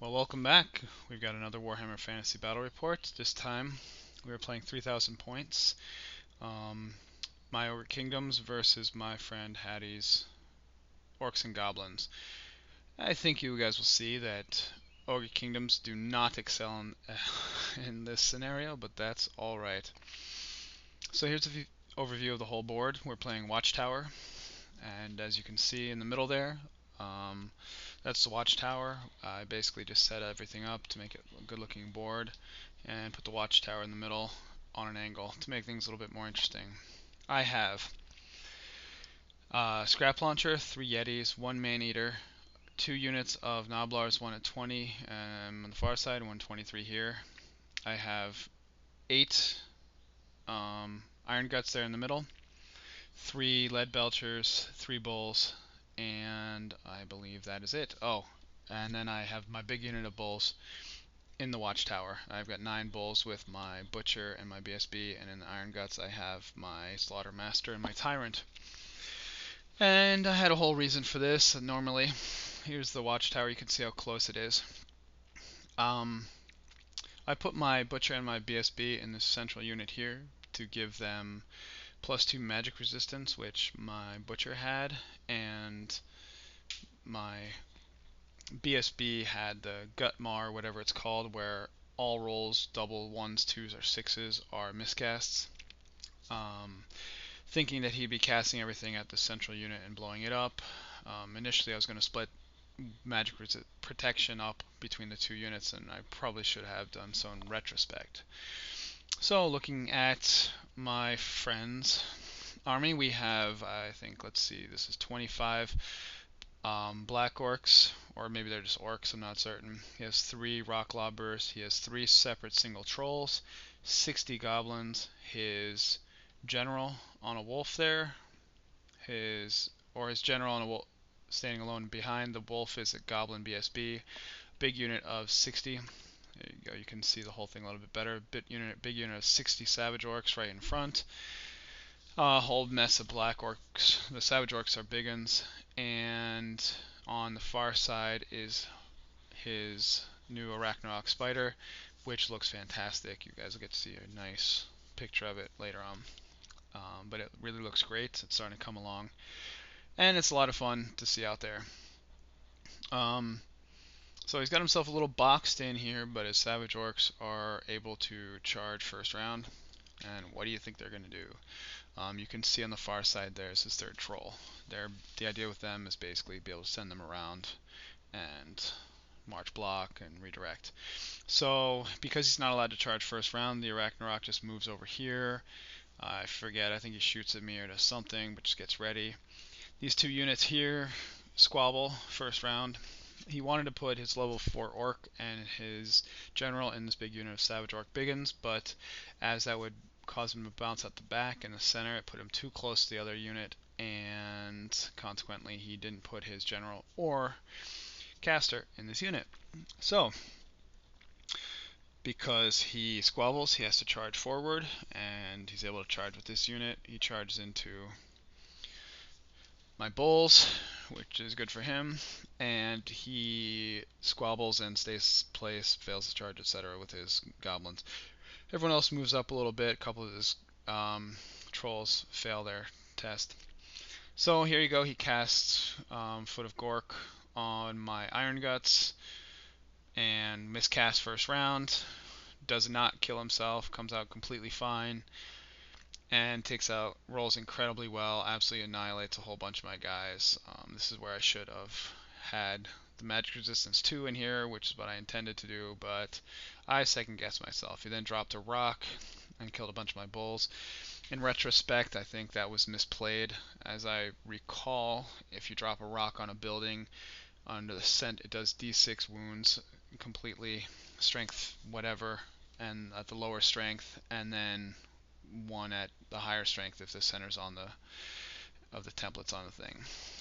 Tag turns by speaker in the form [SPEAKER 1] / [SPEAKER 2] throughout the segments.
[SPEAKER 1] Well, welcome back. We've got another Warhammer Fantasy Battle Report. This time we are playing 3,000 points. My Ogre Kingdoms versus my friend Hattie's Orcs and Goblins. I think you guys will see that Ogre Kingdoms do not excel in this scenario, but that's alright. So here's an overview of the whole board. We're playing Watchtower, and as you can see in the middle there, that's the Watchtower. I basically just set everything up to make it a good looking board and put the Watchtower in the middle on an angle to make things a little bit more interesting. I have Scrap Launcher, 3 Yetis, 1 Man-Eater, 2 units of Noblars, 1 at 20 on the far side, 123 here. I have 8 Iron Guts there in the middle, 3 Lead Belchers, 3 Bulls, and I believe that is it. Oh, and then I have my big unit of Bulls in the Watchtower. I've got 9 Bulls with my Butcher and my BSB, and in the Iron Guts I have my Slaughter Master and my Tyrant. And I had a whole reason for this. Normally, here's the Watchtower. You can see how close it is. I put my Butcher and my BSB in the central unit here to give them +2 magic resistance, which my Butcher had, and my BSB had the Gutmar, whatever it's called, where all rolls, double 1s, 2s, or 6s, are miscasts. Thinking that he'd be casting everything at the central unit and blowing it up. Initially I was going to split magic protection up between the 2 units, and I probably should have done so in retrospect. So looking at my friend's army, we have, I think, let's see, this is 25 Black Orcs, or maybe they're just Orcs, I'm not certain. He has 3 Rock Lobbers, he has 3 separate single Trolls, 60 Goblins, his General on a Wolf there, his General on a Wolf standing alone behind. The Wolf is a Goblin BSB, big unit of 60. There you go, you can see the whole thing a little bit better. Big unit of 60 Savage Orcs right in front. A whole mess of Black Orcs. The Savage Orcs are big ones, and on the far side is his new Arachnarok Spider, which looks fantastic. You guys will get to see a nice picture of it later on. But it really looks great. It's starting to come along, and it's a lot of fun to see out there. So he's got himself a little boxed in here, but his Savage Orcs are able to charge first round. And what do you think they're going to do? You can see on the far side there is his 3rd Troll. The idea with them is basically be able to send them around and march block and redirect. So because he's not allowed to charge first round, the Arachnarok just moves over here. I forget, I think he shoots at me or does something, but just gets ready. These 2 units here squabble first round. He wanted to put his level 4 Orc and his General in this big unit of Savage Orc Biggins, but as that would cause him to bounce at the back and the center, it put him too close to the other unit, and consequently he didn't put his General or Caster in this unit. So because he squabbles, he has to charge forward, and he's able to charge with this unit. He charges into my Bulls, which is good for him, and he squabbles and stays place, fails to charge, etc. with his Goblins. Everyone else moves up a little bit. A couple of his Trolls fail their test. So here you go, he casts Foot of Gork on my Iron Guts and miscast first round. Does not kill himself, comes out completely fine, and rolls incredibly well, absolutely annihilates a whole bunch of my guys. This is where I should have had the magic resistance 2 in here, which is what I intended to do, but I second guessed myself. He then dropped a rock and killed a bunch of my Bulls. In retrospect, I think that was misplayed. As I recall, if you drop a rock on a building under the scent, it does d6 wounds completely, strength whatever, and at the lower strength, and then 1 at the higher strength if the center's on the templates on the thing.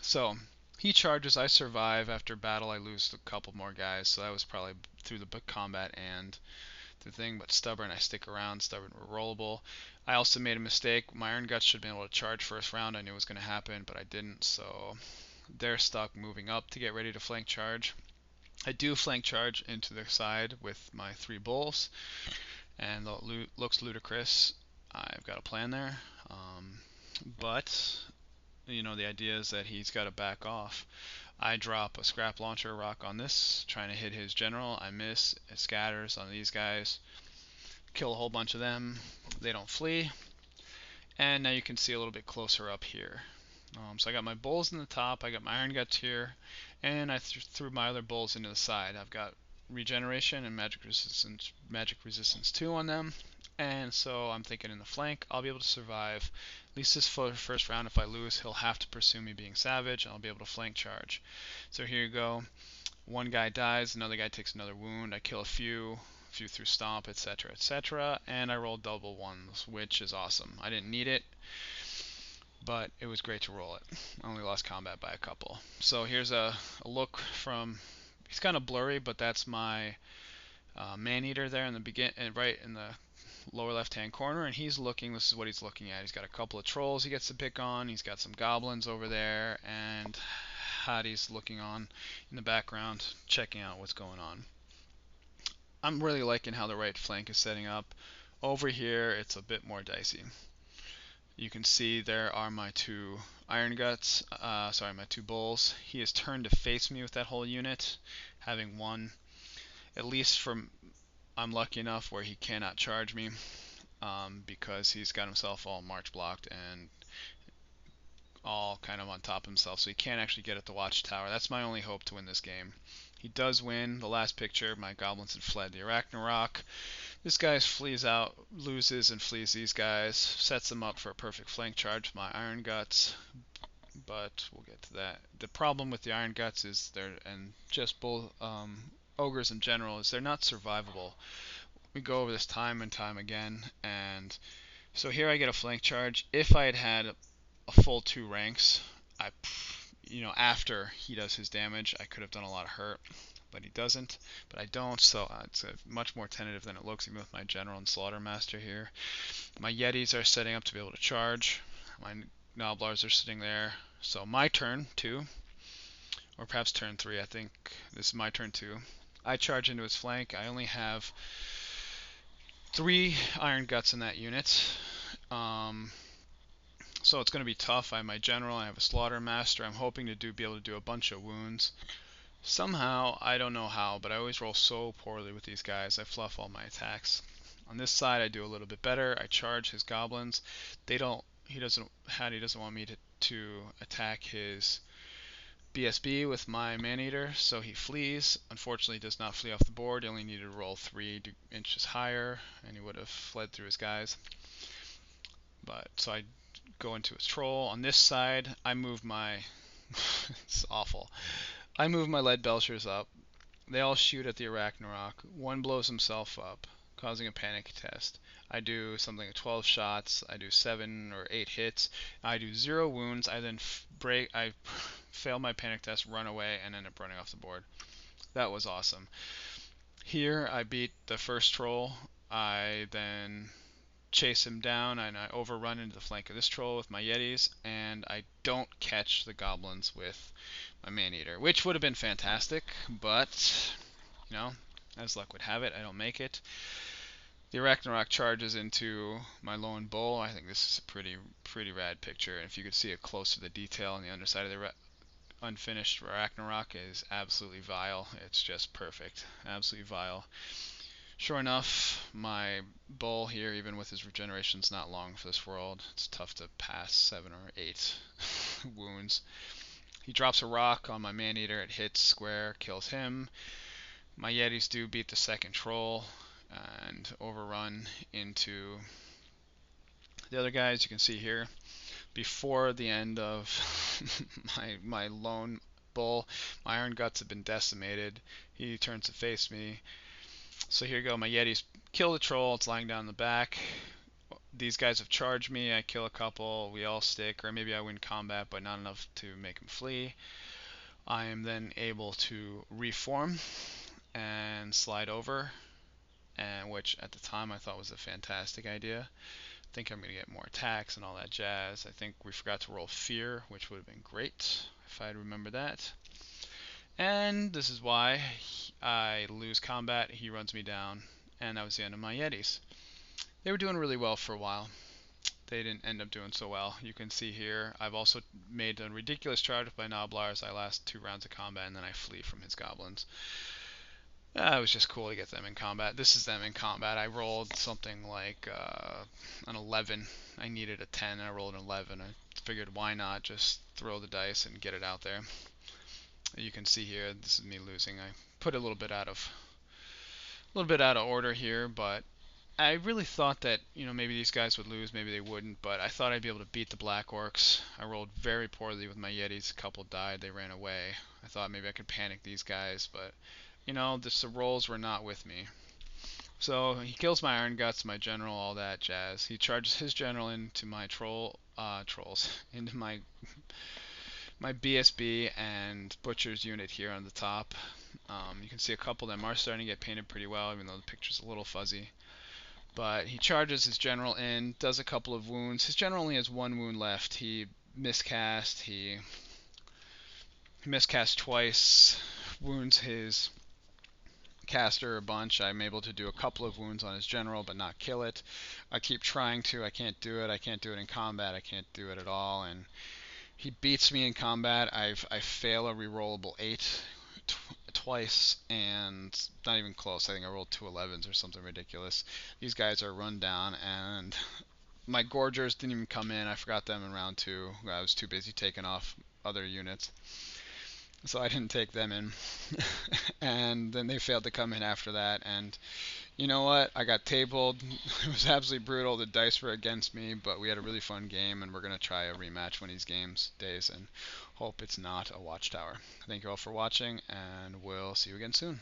[SPEAKER 1] So he charges, I survive. After battle I lose a couple more guys, so that was probably through the combat and the thing, but stubborn, I stick around. Stubborn, rollable. I also made a mistake. My Iron Guts should have been able to charge first round. I knew it was going to happen, but I didn't, so they're stuck moving up to get ready to flank charge. I do flank charge into the side with my 3 bulls, and though it looks ludicrous, I've got a plan there. But you know, the idea is that he's got to back off. I drop a scrap launcher rock on this, trying to hit his general. I miss. It scatters on these guys. Kill a whole bunch of them. They don't flee. And now you can see a little bit closer up here. So I got my bulls in the top. I got my iron guts here, and I threw my other bulls into the side. I've got regeneration and magic resistance 2 on them. And so I'm thinking in the flank, I'll be able to survive at least this first round. If I lose, he'll have to pursue me being savage, and I'll be able to flank charge. So here you go. One guy dies, another guy takes another wound. I kill a few through stomp, etc., etc., and I roll double ones, which is awesome. I didn't need it, but it was great to roll it. I only lost combat by a couple. So here's a look from. He's kind of blurry, but that's my man-eater there in the right in the lower left-hand corner, and he's looking. This is what he's looking at. He's got a couple of trolls he gets to pick on. He's got some goblins over there, and Hattie's looking on in the background, checking out what's going on. I'm really liking how the right flank is setting up. Over here, it's a bit more dicey. You can see there are my 2 iron guts. My 2 bulls. He has turned to face me with that whole unit, having won. At least from I'm lucky enough where he cannot charge me, because he's got himself all march blocked and all kind of on top of himself, so he can't actually get at the Watchtower. That's my only hope to win this game. He does win. The last picture, my goblins had fled the Arachnarok. This guy flees out, loses and flees these guys, sets them up for a perfect flank charge with my iron guts, but we'll get to that. The problem with the iron guts is and just both ogres in general, is they're not survivable. We go over this time and time again, and so here I get a flank charge. If I had had a full 2 ranks, after he does his damage, I could have done a lot of hurt, but he doesn't. But I don't, so it's much more tentative than it looks, even with my general and slaughtermaster here. My yetis are setting up to be able to charge. My gnoblars are sitting there. So my turn 2, or perhaps turn 3. I think this is my turn 2. I charge into his flank. I only have 3 iron guts in that unit. So it's going to be tough. I have my general, I have a slaughtermaster. I'm hoping to be able to do a bunch of wounds. Somehow, I don't know how, but I always roll so poorly with these guys. I fluff all my attacks. On this side, I do a little bit better. I charge his goblins. Hattie doesn't want me to attack his BSB with my man-eater, so he flees. Unfortunately, he does not flee off the board. He only needed to roll 3 inches higher, and he would have fled through his guys. So I go into his troll. On this side, I move my it's awful. I move my lead belchers up. They all shoot at the Arachnarok. One blows himself up, causing a panic test. I do something like 12 shots. I do 7 or 8 hits. I do 0 wounds. I then I fail my panic test, run away, and end up running off the board. That was awesome. Here, I beat the first troll. I then chase him down, and I overrun into the flank of this troll with my yetis, and I don't catch the goblins with my man-eater, which would have been fantastic, but as luck would have it, I don't make it. The Arachnarok charges into my lone bull. I think this is a pretty rad picture, and if you could see it close to the detail on the underside of the unfinished Arachnarok is absolutely vile. It's just perfect, absolutely vile. Sure enough, my bull here, even with his regeneration's not long for this world. It's tough to pass 7 or 8 wounds. He drops a rock on my man-eater. It hits square, kills him. My yetis do beat the second troll and overrun into the other guys. You can see here, before the end of my lone bull, my iron guts have been decimated. He turns to face me. So here you go, my yetis kill the troll. It's lying down in the back. These guys have charged me. I kill a couple. We all stick, or maybe I win combat, but not enough to make him flee. I am then able to reform and slide over, and which at the time I thought was a fantastic idea. I think I'm going to get more attacks and all that jazz. I think we forgot to roll fear, which would have been great if I had remembered that. And this is why I lose combat, he runs me down, and that was the end of my Yetis. They were doing really well for a while. They didn't end up doing so well. You can see here, I've also made a ridiculous charge with my Noblars. I last 2 rounds of combat, and then I flee from his Goblins. It was just cool to get them in combat. This is them in combat. I rolled something like an 11. I needed a 10, and I rolled an 11. I figured why not just throw the dice and get it out there. You can see here, this is me losing. I put a little bit out of order here, but I really thought that, maybe these guys would lose, maybe they wouldn't, but I thought I'd be able to beat the Black Orcs. I rolled very poorly with my Yetis. A couple died, they ran away. I thought maybe I could panic these guys, but, the rolls were not with me. So he kills my Iron Guts, my general, all that jazz. He charges his general into my trolls, into my BSB and Butcher's unit here on the top. You can see a couple of them are starting to get painted pretty well, even though the picture's a little fuzzy. But he charges his general in, does a couple of wounds. His general only has 1 wound left. He miscast. He miscast twice, wounds his caster a bunch. I'm able to do a couple of wounds on his general, but not kill it. I keep trying to. I can't do it. I can't do it in combat. I can't do it at all. And he beats me in combat. I fail a rerollable 8 twice, and not even close. I think I rolled 2 11s or something ridiculous. These guys are run down, and my Gorgers didn't even come in. I forgot them in round 2. I was too busy taking off other units, so I didn't take them in. And then they failed to come in after that, and you know what? I got tabled. It was absolutely brutal. The dice were against me, but we had a really fun game, and we're going to try a rematch one of these days, and hope it's not a Watchtower. Thank you all for watching, and we'll see you again soon.